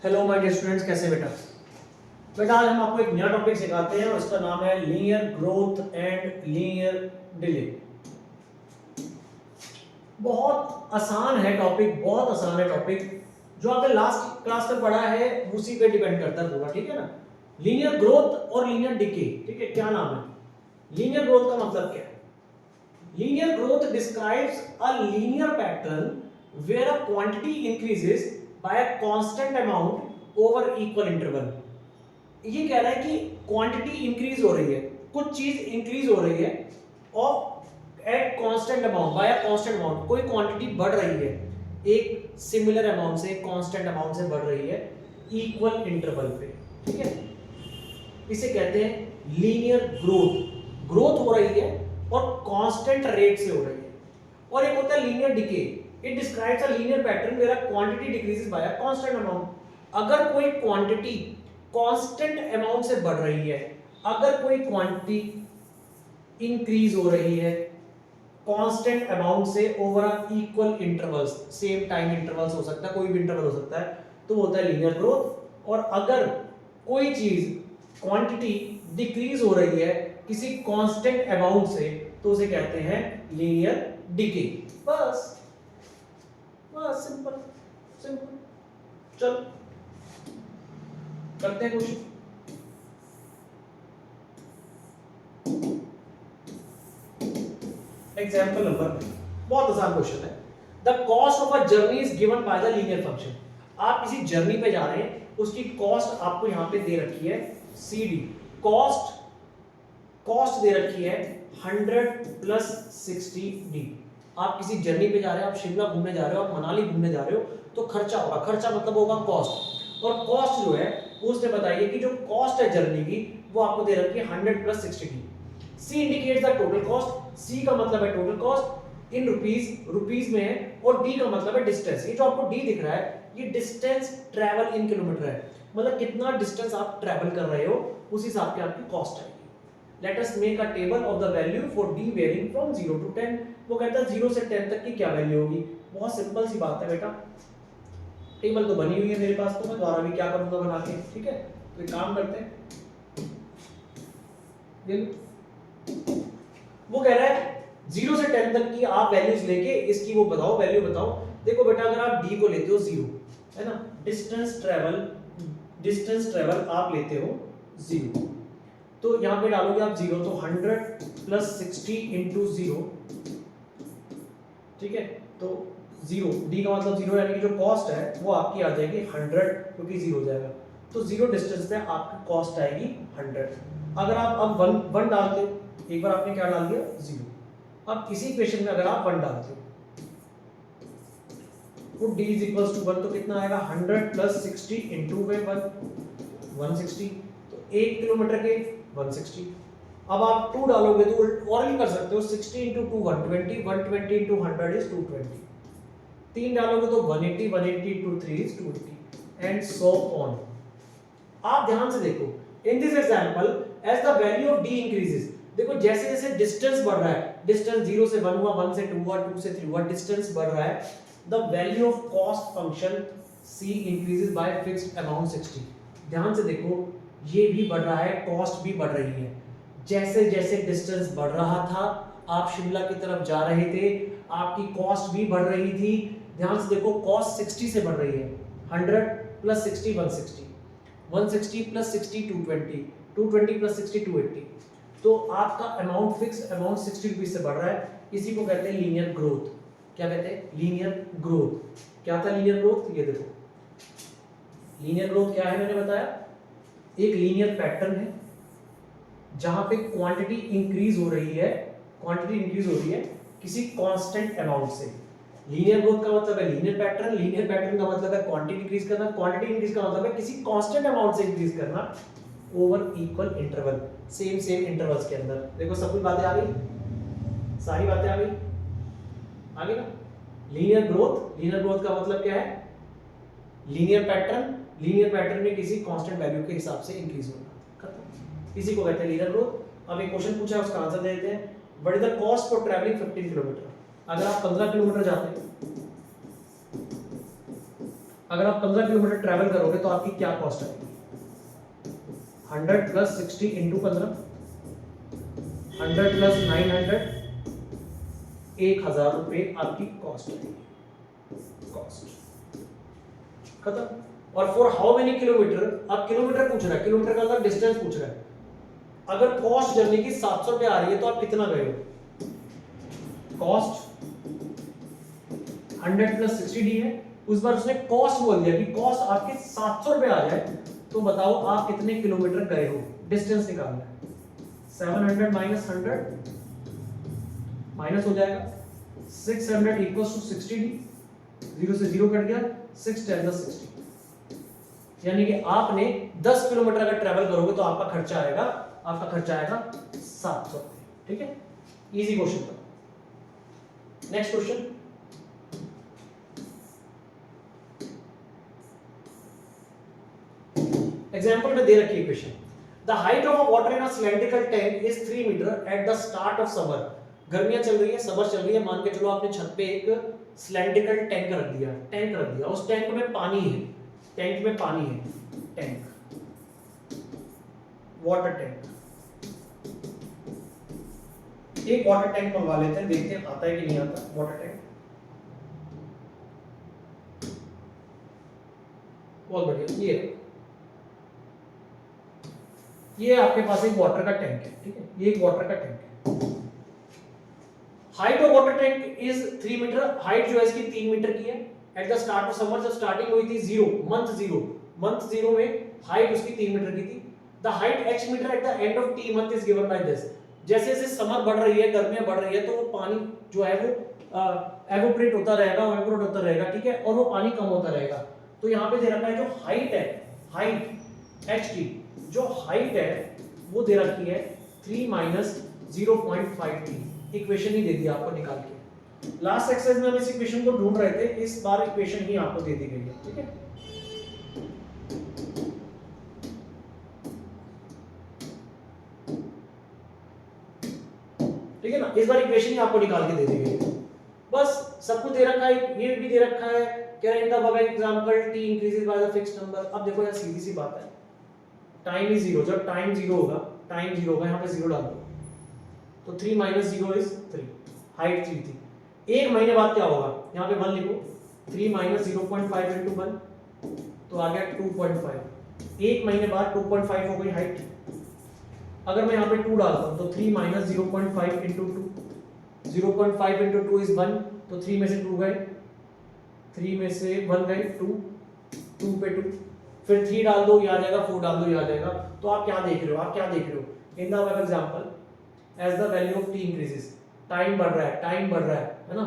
Hello my dear students, कैसे बेटा? बेटा आज हम आपको एक नया टॉपिक सिखाते हैं और इसका नाम है linear growth and linear delay. बहुत आसान है टॉपिक, बहुत आसान है टॉपिक। जो आपने लास्ट क्लास में पढ़ा है उसी पे डिपेंड करता है पूरा, ठीक है ना। लीनियर ग्रोथ और लीनियर डिके, ठीक है, क्या नाम है? लीनियर ग्रोथ का मतलब क्या है? Linear growth describes a linear pattern where a quantity increases by a constant amount over equal interval। ये कह रहा है कि क्वांटिटी इंक्रीज हो रही है, कुछ चीज इंक्रीज हो रही है और at constant amount, by a constant amount, कोई क्वांटिटी बढ़ रही है एक सिमिलर अमाउंट से, कांस्टेंट अमाउंट से बढ़ रही है इक्वल इंटरवल पे, ठीक है। इसे कहते हैं लीनियर ग्रोथ। ग्रोथ हो रही है और कांस्टेंट रेट से हो रही है। और एक होता है linear decay. It describes a linear pattern where a quantity decreases by a constant amount. अगर कोई क्वांटिटी कांस्टेंट अमाउंट से बढ़ रही है, अगर कोई क्वांटिटी इंक्रीज हो रही है कांस्टेंट अमाउंट से over a equal intervals, same time intervals हो सकता है, कोई भी इंटरवल हो सकता है, तो वो होता है लीनियर ग्रोथ। और अगर कोई चीज क्वांटिटी डिक्रीज हो रही है किसी कांस्टेंट अमाउंट से, तो उसे कहते हैं लीनियर डिके। बस बस, सिंपल सिंपल। चलो करते हैं क्वेश्चन। एग्जाम्पल नंबर, बहुत आसान क्वेश्चन है। The cost of a journey is given by the linear function. आप किसी जर्नी पे जा रहे हैं, उसकी कॉस्ट आपको यहां पे दे रखी है सी डी। कॉस्ट कॉस्ट दे रखी है 100 प्लस 60 डी। आप किसी जर्नी पे जा रहे हैं, आप शिमला घूमने जा रहे हो, आप मनाली घूमने जा रहे हो, तो खर्चा होगा। खर्चा मतलब होगा कॉस्ट। और कॉस्ट जो है उसने बताइए कि जो कॉस्ट है जर्नी की वो आपको दे रखी है 100 plus 60 D. C indicates the total cost. C का मतलब है total cost in rupees, rupees में है। और डी का मतलब है डिस्टेंस। ये जो आपको डी दिख रहा है ये डिस्टेंस ट्रैवल इन किलोमीटर है, मतलब कितना डिस्टेंस आप ट्रैवल कर रहे हो उस हिसाब से आपकी कॉस्ट आएगी। Let us make a table of the value for d varying from 0 to 10। वो कहता है 0 से 10 तक की क्या वैल्यू होगी। बहुत सिंपल सी बात है बेटा, टेबल तो बनी हुई है मेरे पास, तो मैं द्वारा भी क्या करूंगा बना के, ठीक है। तो एक काम करते हैं, वो कह रहा है 0 से 10 तक की आप वैल्यूज लेके इसकी वो बताओ, वैल्यू बताओ। देखो बेटा, अगर आप d को लेते हो 0, है ना, डिस्टेंस ट्रेवल आप लेते हो 0, तो यहां पे डालोगे आप 0, तो 100 प्लस 60 इंटू 0, ठीक है। तो 0, डी का मतलब 0, यानी कि जो कॉस्ट है वो आपकी आ जाएगी 100, क्योंकि 0 हो जाएगा। तो 0 डिस्टेंस पे आपकी कॉस्ट आएगी 100। अगर आप अब 1 डालते हो, एक बार आपने क्या डाल दिया 0, अब इसी इक्वेशन में अगर आप 1 डालते हो तो d इज इक्वल्स टू 1, तो कितना आएगा 100 प्लस 60 इंटू 160, तो 1 किलोमीटर के 160। अब आप 2 डालोगे तो और भी कर सकते हो, 60 इंटू 2 120, 120 इंटू 100 इज 220। 3 डालोगे तो 180, 180 into 3 is 280 and so on. आप ध्यान से देखो, in this example as the value of d increases, देखो जैसे जैसे डिस्टेंस बढ़ रहा है, डिस्टेंस 0 से 1 हुआ, 1 से 2 हुआ, 2 से 3 हुआ, डिस्टेंस बढ़ रहा है, the value of cost function c increases by fixed amount 60। ध्यान से देखो, ये भी बढ़ रहा है, कॉस्ट भी बढ़ रही है। जैसे जैसे डिस्टेंस बढ़ रहा था, आप शिमला की तरफ जा रहे थे, आपकी कॉस्ट भी बढ़ रही थी। ध्यान से देखो, कॉस्ट 60 से बढ़ रही है, 100 प्लस 60 160, 160 प्लस 60 220, 220 प्लस 60 280। तो आपका अमाउंट, फिक्स अमाउंट 60 रुपीज से बढ़ रहा है। इसी को कहते हैं लीनियर ग्रोथ। क्या कहते हैं? Linear growth. क्या था लीनियर ग्रोथ? ये देखो, लीनियर ग्रोथ क्या है, मैंने बताया, एक लीनियर पैटर्न है जहां पे क्वांटिटी इंक्रीज हो रही है, क्वांटिटी इंक्रीज हो रही है किसी कांस्टेंट अमाउंट से। लीनियर ग्रोथ का मतलब है लीनियर पैटर्न, लीनियर पैटर्न का मतलब है क्वांटिटी इंक्रीज करना, क्वांटिटी इंक्रीज का मतलब है किसी कांस्टेंट अमाउंट से इंक्रीज करना over equal interval, same intervals के अंदर। देखो सब कुछ बातें आ गई, सारी बातें आ गई, आ गई ना। लीनियर ग्रोथ का मतलब क्या है? लीनियर पैटर्न में किसी कांस्टेंट वैल्यू के हिसाब से इंक्रीज होना, खत्म। इसी को कहते हैं लीनियर ग्रोथ। अब एक क्वेश्चन पूछा है, उसका आंसर दे देते हैं। What is the cost for travelling 15 kilometre? अगर आप 15 किलोमीटर जाते हो, अगर आप 15 किलोमीटर ट्रैवल करोगे तो आपकी क्या कॉस्ट आएगी? 100 प्लस 60 इंटू 15, 100 प्लस 900, 1000 रुपए आपकी कॉस्ट आएगी, कॉस्ट खत्म। और फॉर हाउ मेनी किलोमीटर, अब किलोमीटर पूछ रहा है, किलोमीटर का मतलब डिस्टेंस पूछ रहा है। अगर कॉस्ट जर्नी की 700 रुपए आ रही है तो आप कितना गए हो? कॉस्ट 100 प्लस 60 डी है, उस बार उसने कॉस्ट बोल दिया कि कॉस्ट आपके 700 रुपए आ जाए तो बताओ आप कितने किलोमीटर गए हो, डिस्टेंस निकालना है। 700 माइनस 100 माइनस हो जाएगा 600 इक्वल्स टू 60 डी, 0 से 0 कट गया, 6 10 60, यानी कि आपने 10 किलोमीटर अगर ट्रैवल करोगे तो आपका खर्चा आएगा 700 रुपए। ठीक है, इजी क्वेश्चन था। नेक्स्ट क्वेश्चन, एग्जांपल में दे रखी है question, the height of a water in a cylindrical tank is 3 metre at the start of summer. गर्मियां चल रही है, समर चल रही है, मान के चलो आपने छत पे एक सिलेंड्रिकल टैंक रख दिया, उस टैंक में पानी है, टैंक वाटर टैंक। एक वाटर टैंक मंगवा लेते हैं, देखते हैं आता है कि नहीं आता वाटर टैंक। बहुत बढ़िया, ये आपके पास एक वाटर का टैंक है, ठीक है, ये एक वाटर का टैंक है। Height of water tank is 3 metre, height जो है इसकी 3 मीटर की है। At the start of summer, जब स्टार्टिंग हुई थी मंथ 0 में हाइट उसकी 3 मीटर की थी। The height h metre at the end of t month is given by this. जैसे जैसे समर बढ़ रही है, गर्मियां बढ़ रही है, तो वो पानी जो है वो एवोपरेट होता रहेगा, ठीक है, और वो पानी कम होता रहेगा। तो यहाँ पे दे रखा है जो हाइट है, हाइट ht, जो हाइट है वो दे रखी है 3 माइनस 0.5t। इक्वेशन ही दे दी आपको निकाल के। लास्ट एक्सरसाइज में हम इस इक्वेशन को ढूंढ रहे थे, इस बार इक्वेशन ही आपको दे दी गई है, ठीक है। ठीक है ना, इस बार इक्वेशन ही आपको निकाल के दे दी गई है। बस सब कुछ दे रखा है, ये भी दे रखा है, कह रहे हैं इन the above example t increases by the fixed number. अब देखो यार सीधी सी बात है, टाइम इज 0, जब टाइम 0 होगा, यहाँ पे 0 डाल दो, तो 3 माइनस 0 इज 3, हाइट 3 थी। एक महीने बाद क्या होगा, यहाँ पे 1 लिखो, 3 माइनस 0.5 इंटू 1 तो आ गया 2.5। एक महीने बाद 2.5 हो गई हाइट। अगर मैं यहाँ पे 2 डालता हूँ तो 3 माइनस 0.5 इंटू 2, 0.5 इंटू 2 इज 1, तो 3 में से 2 गए, 3 में से 1 गए, 2 पे 2, फिर 3 डाल दो ये आ जाएगा, 4 डाल दो ये आ जाएगा। तो आप क्या देख रहे हो, in the above example as the value of t increases, time बढ़ रहा है ना,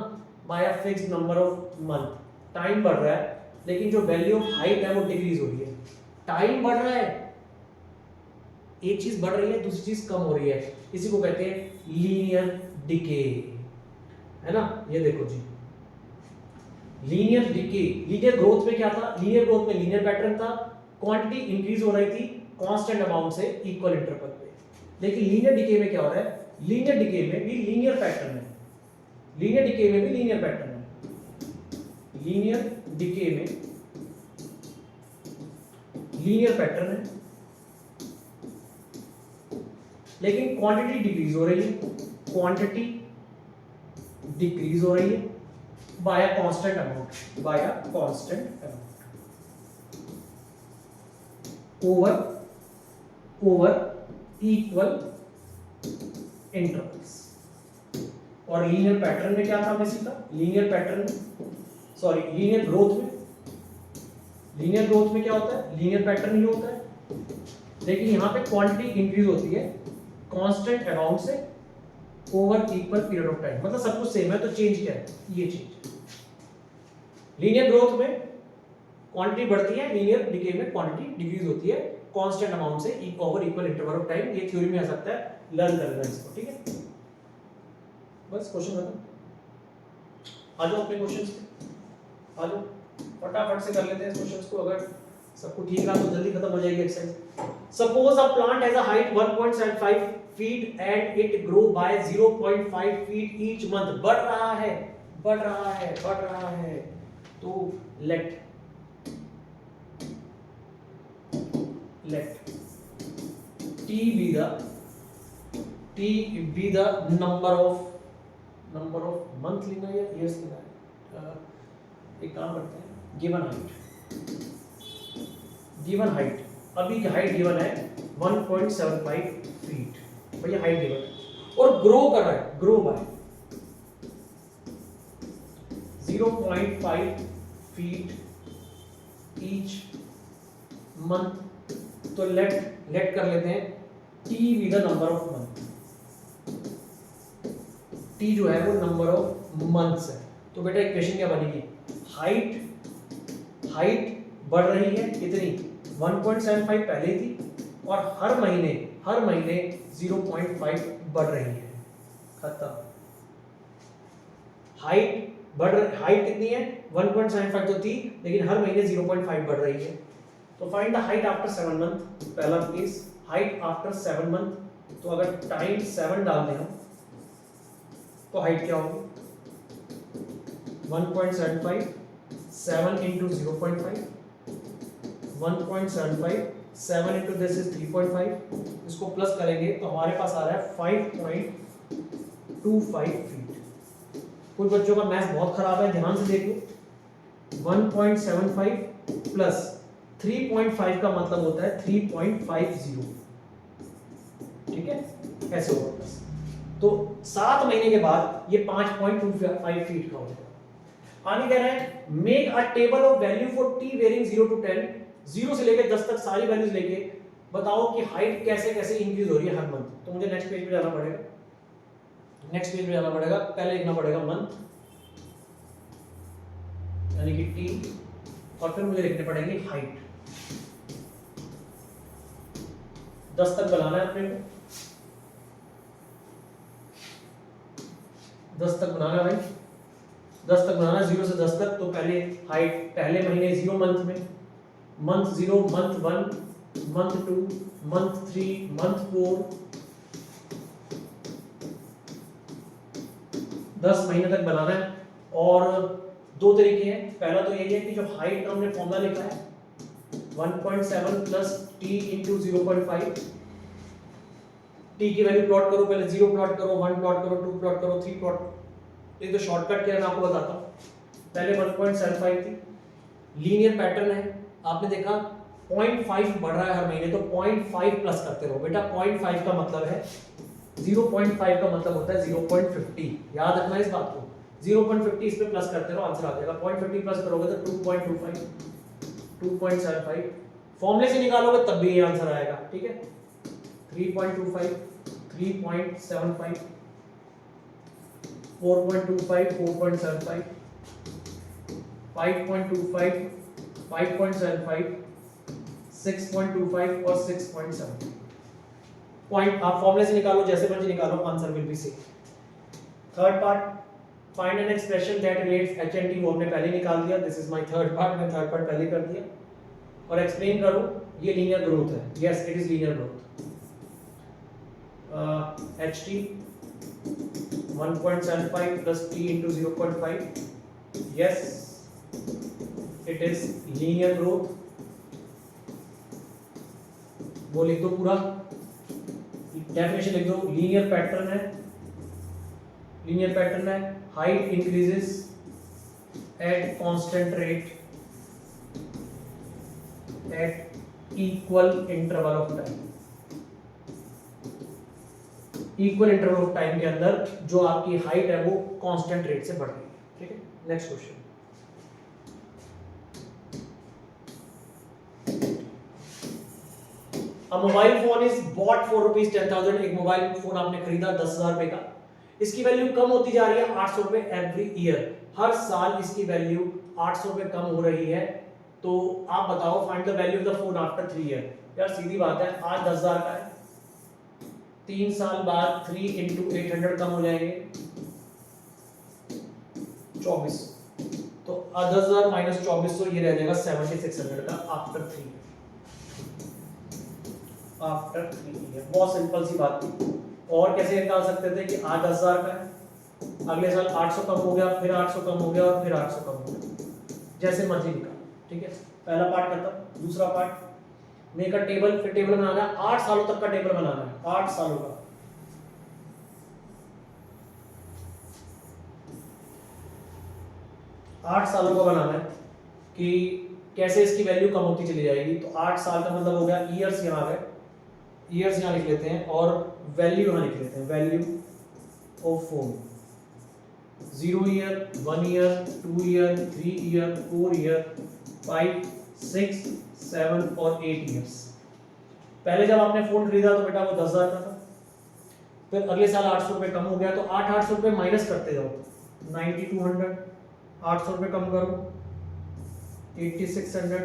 by a fixed number of month, time बढ़ रहा है, लेकिन जो वैल्यू ऑफ हाइट है वो डिक्रीज हो रही है। टाइम बढ़ रहा है, एक चीज बढ़ रही है, दूसरी चीज कम हो रही है, इसी को कहते हैं लीनियर डिके, है ना। ये देखो जी, लीनियर डिके, लीनियर ग्रोथ में क्या था, लीनियर ग्रोथ में लीनियर पैटर्न था, क्वांटिटी इंक्रीज हो रही थी कांस्टेंट अमाउंट से इक्वल इंटरवल पे। लेकिन लीनियर डिके में क्या हो रहा है, लीनियर डिके में भी लीनियर पैटर्न है, लीनियर डिके में लीनियर पैटर्न है, लेकिन क्वांटिटी डिक्रीज हो रही है, by a constant amount, over equal intervals. और लीनियर पैटर्न में क्या था हमने सीखा, लीनियर ग्रोथ में क्या होता है, लीनियर पैटर्न ही होता है, लेकिन यहां पे क्वांटिटी इंक्रीज होती है कांस्टेंट अमाउंट से over equal period of time, मतलब सब कुछ सेम है, तो चेंज क्या है, ये चेंज। लीनियर ग्रोथ में क्वांटिटी बढ़ती है, लीनियर डिके में क्वांटिटी डिक्रीज होती है कांस्टेंट अमाउंट से over equal interval of time. ये थ्योरी में आ सकता है, लर्न करना इसको, ठीक है। बस क्वेश्चन खत्म, आ जाओ अपने क्वेश्चंस पे, आ जाओ फटाफट से कर लेते हैं इस क्वेश्चंस को। अगर सब कुछ ठीक रहा तो जल्दी खत्म हो जाएगी exercise. Suppose a plant has a height 1.75 feet and it grow by 0.5 feet each month. बढ़ रहा है, तो late let t be the number of month लेना या years लेना है। एक काम करते हैं, given height अभी की हाइट गिवन है 1.75 फीट, भैया हाइट गिवन है और ग्रो कर रहा है, grow by 0.5 feet each month. तो लेट कर लेते हैं T be the number of month, T जो है वो नंबर ऑफ मंथ्स है। तो बेटा इक्वेशन क्या बनेगी, हाइट बढ़ रही है कितनी 1.75 पहले थी और हर महीने 0.5 बढ़ रही है, खत्म। हाइट कितनी है 1.75 तो थी, लेकिन हर महीने 0.5 बढ़ रही है। तो find the height after 7 month, पहला केस हाइट आफ्टर 7 मंथ। तो अगर टाइम 7 डाल दें हम तो हाइट क्या होगी 1.75 7 into 0.5 1.75 7 into this is 3.5, इसको प्लस करेंगे तो हमारे पास आ रहा है 5.25 फीट। कुछ बच्चों का मैथ बहुत खराब है, ध्यान से देखो 1.75 प्लस 3.5 का मतलब होता है 3.50, ठीक है, ऐसे होगा प्लस। तो 7 महीने के बाद ये 5.25 फीट का हो जाएगा। आगे कह रहा है make a table of value for T varying 0 to 10, 0 से लेकर 10 तक सारी वैल्यूज लेके बताओ कि हाइट कैसे कैसे इंक्रीज हो रही है हर मंथ। तो मुझे नेक्स्ट पेज पे जाना पड़ेगा, पहले लिखना पड़ेगा मंथ यानी कि टी, और फिर मुझे लिखने पड़ेगी हाइट। 10 तक बनाना है अपने को, 10 तक बनाना है भाई, 10 तक बनाना है 0 से 10 तक। तो पहले हाइट, पहले महीने 0 मंथ में, month 0, month 1, month 2, month 3, month 4, 10 महीने तक बनाना है। और दो तरीके हैं, पहला तो यही है कि जो हाइट का हमने फॉर्मूला लिखा है 1.7 प्लस टी इंटू 0.5, टी की वैल्यू प्लॉट करो, पहले 0 प्लॉट करो, 1 प्लॉट करो, 2 प्लॉट करो, 3 प्लॉट। एक तो शॉर्टकट क्या है मैं आपको बताता हूँ। पहले 1.75 थी, लीनियर पैटर्न है, आपने देखा 0.5 बढ़ रहा है हर महीने, तो 0.5 प्लस करते रहो बेटा। 0.5 का मतलब है 0.5 का मतलब होता है 0.50, याद रखना इस बात को। 0.50 इस पे प्लस करते रहो, आंसर आ जाएगा। 0.50 प्लस करोगे तो 2.25, 2.75 फॉर्मूले से निकालोगे तब भी ये आंसर आएगा, ठीक है। 3.25, 3.75, 4.25, 4.75, 5.25, 5.75, 6.25 और 6.7 पॉइंट आप फॉर्मूले से निकालो, जैसे मर्जी निकालो, answer will be same. Third part, find an expression that relates H and T, वो हमने पहले निकाल दिया। This is my third part, मैं थर्ड पार्ट पहले कर दिया। और एक्सप्लेन करो, ये लीनियर ग्रोथ है, yes it is linear growth. H T 1.75 plus t into 0.5, yes it is linear growth। वो लिख दो पूरा, डेफिनेशन लिख दो। लीनियर पैटर्न है, height increases at constant rate at equal interval of time. Equal interval of time के अंदर जो आपकी हाइट है वो कांस्टेंट रेट से बढ़ रही है, ठीक है। Next question, a mobile phone is bought for ₹10,000। एक मोबाइल फोन आपने खरीदा 10,000 रुपए का, इसकी वैल्यू कम होती जा रही है 800 रुपए एवरी ईयर, हर साल इसकी वैल्यू 800 रुपए कम हो रही है। तो आप बताओ find the value of the phone after 3 year. यार सीधी बात है, आज 10,000 का है, 3 साल बाद 3 into 800 कम हो जाएंगे 24, तो 10,000 माइनस 2400 ये रह जाएगा 7600 का आफ्टर 3 ईयर। बहुत सिंपल सी बात थी। और कैसे निकाल सकते थे कि आज 10,000 का है, अगले साल 800 कम हो गया, फिर 800 कम हो गया और फिर 800 कम हो गया, जैसे मर्जी निकाल, ठीक है। पहला पार्ट खत्म। दूसरा पार्ट, मेक अ टेबल, फिर टेबल बनाना है 8 सालों तक का टेबल बनाना है, 8 सालों का। आठ सालों का बनाना है कि कैसे इसकी वैल्यू कम होती चली जाएगी। तो 8 साल का मतलब हो गया ईयर्स, यहाँ आ गए ईयर्स, यहाँ लिख लेते हैं और वैल्यू यहाँ लिख लेते हैं, value of phone. 0 year, 1 year, 2 year, 3 year, 4 year, 5, 6, 7 और 8 ईयर्स। पहले जब आपने फोन खरीदा तो बेटा वो 10,000 का था, फिर अगले साल 800 रुपये कम हो गया, तो 800 रुपये माइनस करते जाओ, 9200, 800 रुपये कम करो, 8600,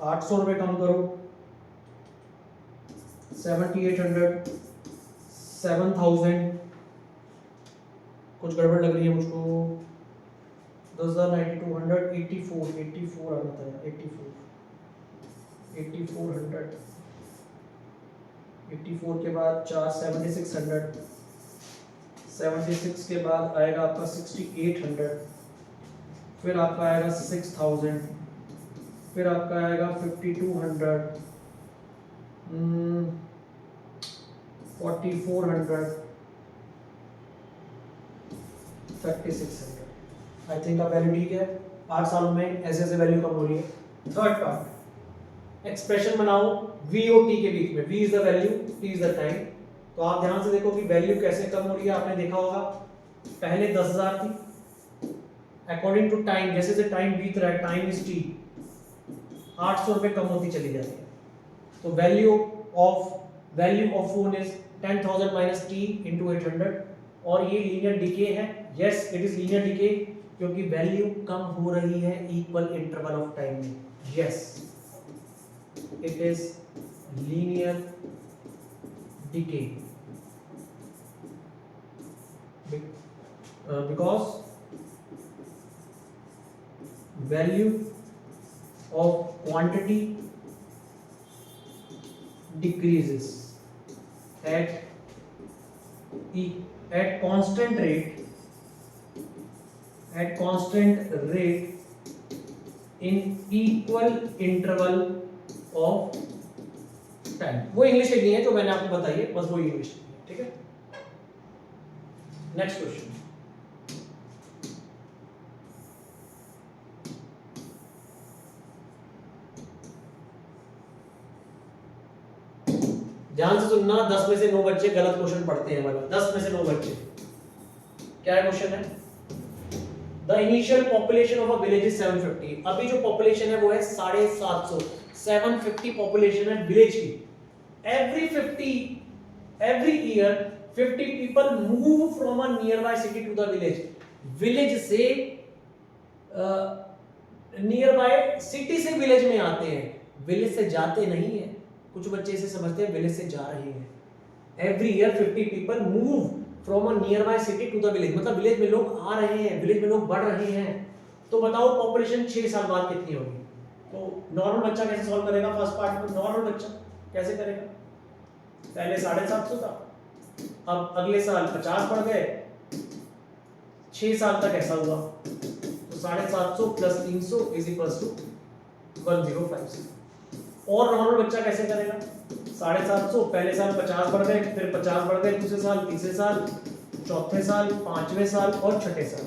800 रुपये कम करो, 7800, 7000, कुछ गड़बड़ लग रही है मुझको, 10,9200, 84 आना था, 8400, 84 के बाद 4 7600, 76 के बाद आएगा आपका 6800, फिर आपका आएगा 6000, फिर आपका आएगा 5200, 4400, 3600। आई थिंक आप वैल्यू ठीक है। 8 सालों में ऐसे ऐसे वैल्यू कम हो रही है। थर्ड पार्ट, एक्सप्रेशन बनाओ v और t के बीच में। v is the value, t is the time. तो आप ध्यान से देखो कि वैल्यू कैसे कम हो रही है। आपने देखा होगा पहले 10,000 थी, अकॉर्डिंग टू टाइम, जैसे जैसे टाइम बीत रहा है, टाइम इज t, 800 रुपये कम होती चली जा रही है। तो value of phone is 10,000 minus t into 800, और ये लीनियर डिके है। Yes, it is linear decay, क्योंकि वैल्यू कम हो रही है इक्वल इंटरवल ऑफ टाइम में। Yes, it is linear decay because value of quantity decreases at constant rate in equal interval of time. वो English लिखनी है जो मैंने आपको बताई है, बस वो इंग्लिश लिखनी है, ठीक है। नेक्स्ट क्वेश्चन, ध्यान से सुनना। 10 में से 9 बच्चे गलत क्वेश्चन पढ़ते हैं वाला, 10 में से 9 बच्चे। क्या है क्वेश्चन है? The initial population of a village is 750। अभी जो पॉपुलेशन है वो है 750, 750 पॉपुलेशन है विलेज की। every year 50 people move from a nearby city to the village। Village से नियरबाई सिटी से विलेज में आते हैं, विलेज से जाते नहीं है। कुछ बच्चे इसे समझते हैं विलेज से जा रहे हैं। every year 50 people move from a nearby city to the village, मतलब विलेज में लोग आ रहे हैं, विलेज में लोग बढ़ रहे हैं। तो बताओ पॉपुलेशन 6 साल बाद कितनी होगी? तो नॉर्मल बच्चा कैसे सॉल्व करेगा? फर्स्ट पार्ट में नॉर्मल बच्चा कैसे करेगा? पहले 750 था, अब अगले साल 50 बढ़ गए, 6 साल तक ऐसा हुआ, तो 750 प्लस 300 इज इक्वल्स टू 1050। और नॉर्मल बच्चा कैसे करेगा? 750, पहले साल 50 बढ़ गए, फिर 50 बढ़ गए दूसरे साल, तीसरे साल, चौथे साल, पांचवें साल और छठे साल,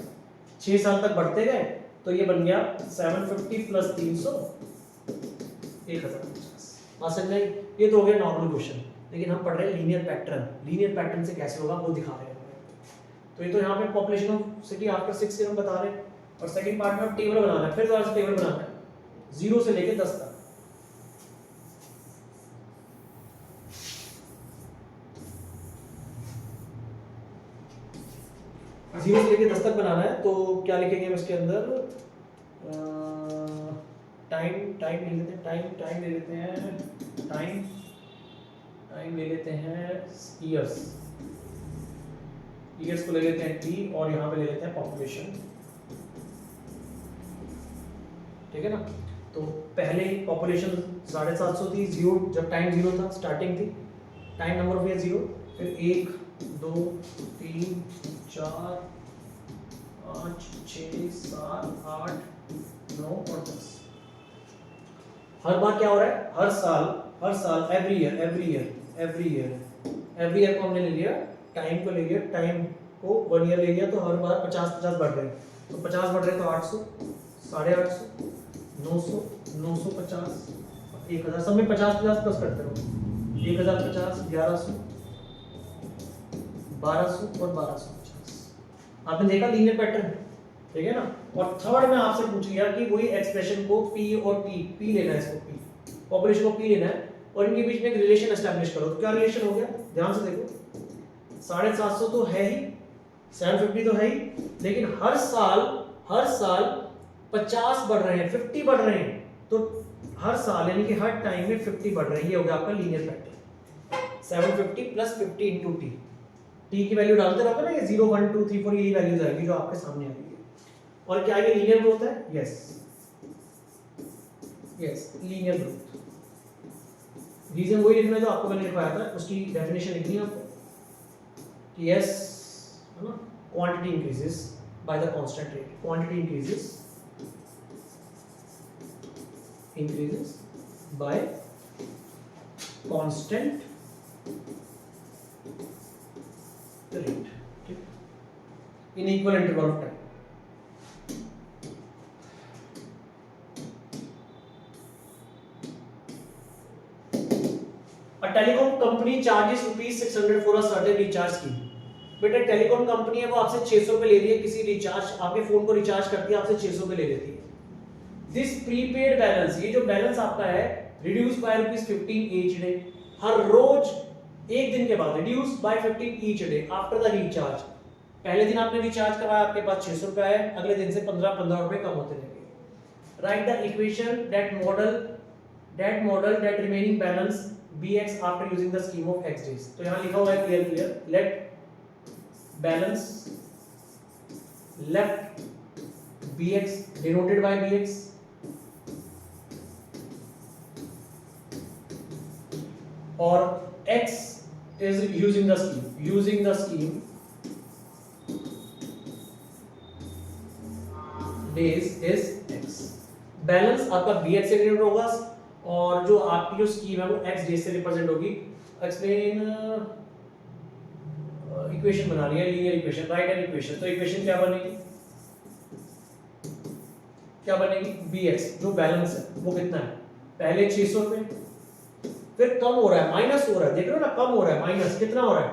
6 साल तक बढ़ते गए। तो ये बन गया 750 प्लस 300 1050। बात समझ में? ये तो हो गया नॉर्मल क्वेश्चन, लेकिन हम पढ़ रहे हैं लीनियर पैटर्न। लीनियर पैटर्न से कैसे होगा वो दिखा रहे हैं। तो ये तो यहाँ पे population of city after 6 year हम बता रहे हैं, और सेकंड पार्ट में टेबल बनाना है। फिर दोबारा से टेबल बनाना है 0 से लेके 10 तक। जीरो से लेके 10 तक बनाना है। तो क्या लिखेंगे हम इसके अंदर? टाइम ले लेते हैं, टाइम ले लेते हैं, टाइम ले लेते हैं ईयर्स को ले लेते हैं टी, और यहाँ पे ले लेते हैं पॉपुलेशन, ठीक है ना। तो पहले पॉपुलेशन 750 थी, 0 जब टाइम 0 था, स्टार्टिंग थी, टाइम नंबर ऑफ ईयर 0, फिर 1 2 3 4 5 6 7 8 9 और 10। हर बार क्या हो रहा है? हर साल हर साल, एवरी ईयर को हमने ले लिया, टाइम को ले लिया, टाइम को 1 ईयर ले लिया, तो हर बार 50 बढ़ रहे हैं, तो 50 बढ़ रहे हैं तो 800, 850, 900, 950, 1000, सब में 50 प्लस करते रहो, 1050, 1100, 1200 और 1250। आपने देखा लीनियर पैटर्न, ठीक है ना। और थर्ड में आपसे पूछ लिया कि वही एक्सप्रेशन को P और P लेना है, इसको P पॉपुलेशन को P लेना है और इनके बीच में एक रिलेशन एस्टैब्लिश करो। तो क्या रिलेशन हो गया, ध्यान से देखो, 750 तो है ही, 750 तो है ही, लेकिन हर साल 50 बढ़ रहे हैं, 50 बढ़ रहे हैं, तो हर साल यानी कि हर टाइम में 50 बढ़ रहे हैं, ये हो गया आपका linear pattern. 750 plus 50 into T, T की वैल्यू डालते रहोगे ना, ये 0 1 2 3 4 यही वैल्यूज आएगी जो आपके सामने आएगी। और क्या ये लीनियर ग्रोथ है? Yes linear growth. रीजन वही लिखना है जो आपको मैंने लिखवाया था, उसकी डेफिनेशन लिखनी है आपको कि यस है ना, quantity increases by the constant rate, quantity increases by constant rate, ठीक, in equal interval of time। A telecom company charges ₹600 for a certain recharge scheme। बेटा टेलीकॉम कंपनी है, वो आपसे 600 रुपए ले रही है किसी रिचार्ज, आपके फोन को रिचार्ज करती है, आपसे 600 रुपए ले लेती है। दिस प्रीपेड बैलेंस, ये जो बैलेंस आपका है, रिड्यूस बाय ₹15 ईच डे, हर रोज एक दिन के बाद reduce by 15 each day after the recharge. पहले दिन आपने रिचार्ज कराया, आपके पास 600 रुपए आए, अगले दिन से 15 रुपए कम होते रहेंगे। Right the equation that remaining balance bx after using the scheme of x days। तो यहां लिखा हुआ है clear, let balance left bx denoted by bx or x is using the scheme days is x। Balance आपका bx से represent होगा और जो आपकी जो स्कीम है वो x डेज से रिप्रेजेंट होगी। एक्सप्लेन इक्वेशन बना रही है, linear equation, right an equation. तो इक्वेशन क्या बनेगी bx जो बैलेंस है वो कितना है, पहले 600 रुपए, फिर कम हो रहा है, माइनस हो रहा है, देख रहे हो ना, कम हो रहा है, माइनस कितना हो रहा है,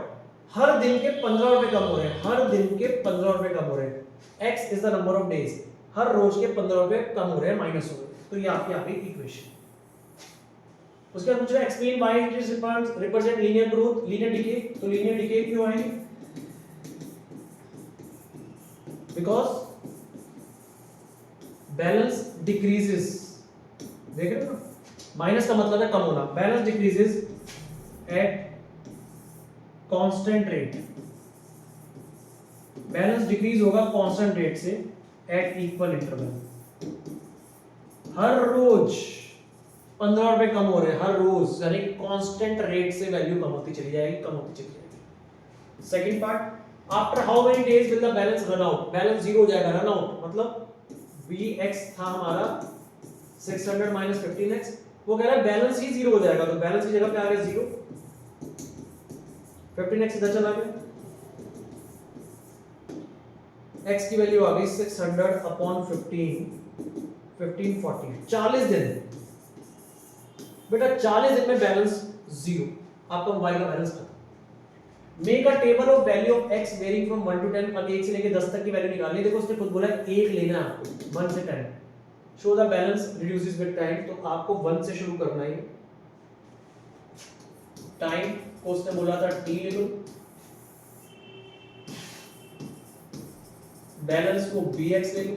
हर दिन के 15 रुपए कम हो रहे हैं, हर दिन के 15 रुपए कम हो रहे हैं। x is the number of days, हर रोज के 15 रुपए कम हो रहे हैं, माइनस हो रहे हैं। तो ये आपकी आ गई इक्वेशन। उसके बाद पूछ रहा है explain why it is represent linear growth, linear decay. तो लीनियर डिके क्यों आएगी, बिकॉज बैलेंस डिक्रीजेस, देख रहे हो ना, माइनस का मतलब है कम होना, balance decreases eight constant rate, balance decrease होगा कांस्टेंट रेट से एट इक्वल इंटरवल। हर रोज 15 रुपए कम हो रहे हैं, हर रोज, यानी कांस्टेंट रेट से वैल्यू कम होती चली जाएगी। Second part, after how many days will the balance run out, balance zero हो जाएगा, रन आउट मतलब bx था हमारा 600 माइनस 15x, वो कह रहा है बैलेंस ही जीरो हो जाएगा, तो बैलेंस की जगह पे आ गया जीरो, 15x इधर चला गया, x की वैल्यू आ गई 600 अपॉन 1540, 40 दिन। बेटा 40 दिन में बैलेंस जीरो, आपका मोबाइल का बैलेंस खत्म। Make a table of value of x varying from 1 to 10, अब 1 से लेके 10 तक की वैल्यू निकालनी है। देखो उसने खुद बोला 1 लेना है आपको, 1 से 10। Show the balance reduces with time, तो आपको 1 से शुरू करना है। टाइम को उसने बोला था t ले लो, बैलेंस को bx ले लो,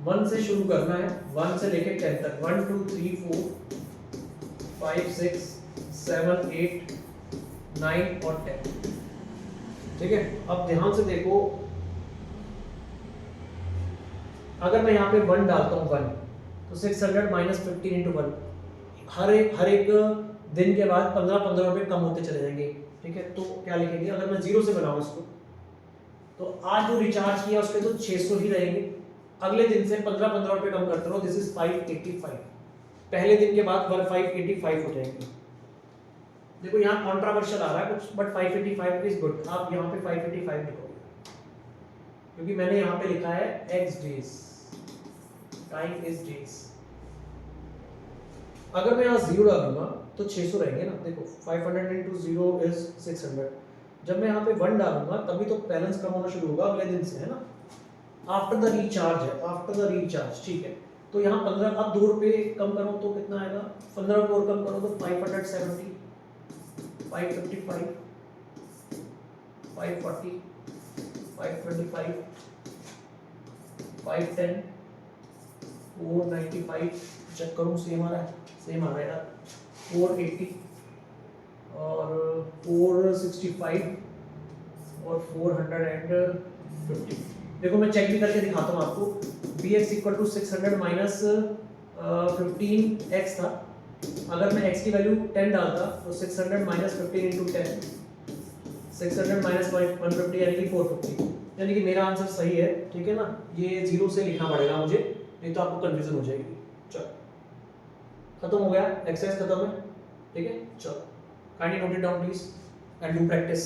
वन से शुरू करना है, 1 से लेके 10 तक, 1 2 3 4 5 6 7 8 9 और 10, ठीक है। अब ध्यान से देखो, अगर मैं यहाँ पे 1 डालता हूँ 1, तो 600 माइनस 15 इंटू 1, हर एक दिन के बाद 15 रुपए कम होते चले जाएंगे, ठीक है। तो क्या लिखेंगे, अगर मैं जीरो से बनाऊं इसको, तो आज जो रिचार्ज किया उसके तो 600 ही रहेंगे, अगले दिन से 15-15 रुपए कम करते रहो, दिस इज 585। पहले दिन के बाद 585 हो जाएंगे। देखो यहाँ कॉन्ट्रावर्शियल आ रहा है कुछ, बट 585 इज गुड। आप यहाँ पे 585 लिखोगे क्योंकि मैंने यहाँ पे लिखा है x days, time is days. अगर मैं यहाँ 0 डालूंगा तो 600 रहेंगे ना। देखो 500 into 0 is 600। जब मैं यहाँ पे 1 डालूंगा तभी तो बैलेंस कम होना शुरू होगा अगले दिन से, है ना। आफ्टर द रिचार्ज है, आफ्टर द रिचार्ज, ठीक है। तो यहाँ 15, अब 2 रुपये कम करो तो कितना आएगा, 15 रुपये और कम करो तो 570, 555, 540, 525, 510, 495, चेक करूँ सेम आ रहा है, सेम आ रहा है यार, 480 और 465 और 450। देखो मैं चेक भी करके दिखाता हूँ आपको। bx equal to 600 minus 15x था। अगर मैं x की वैल्यू 10 डालता तो 600 माइनस 15 इंटू 10, 600 माइनस 150 यानी कि 450, यानी कि मेरा आंसर सही है, ठीक है ना। ये 0 से लिखना पड़ेगा मुझे, नहीं तो आपको कंफ्यूजन हो जाएगी। चलो खत्म हो गया, एक्सरसाइज खत्म है, ठीक है। चलो kindly note it down please and do practice.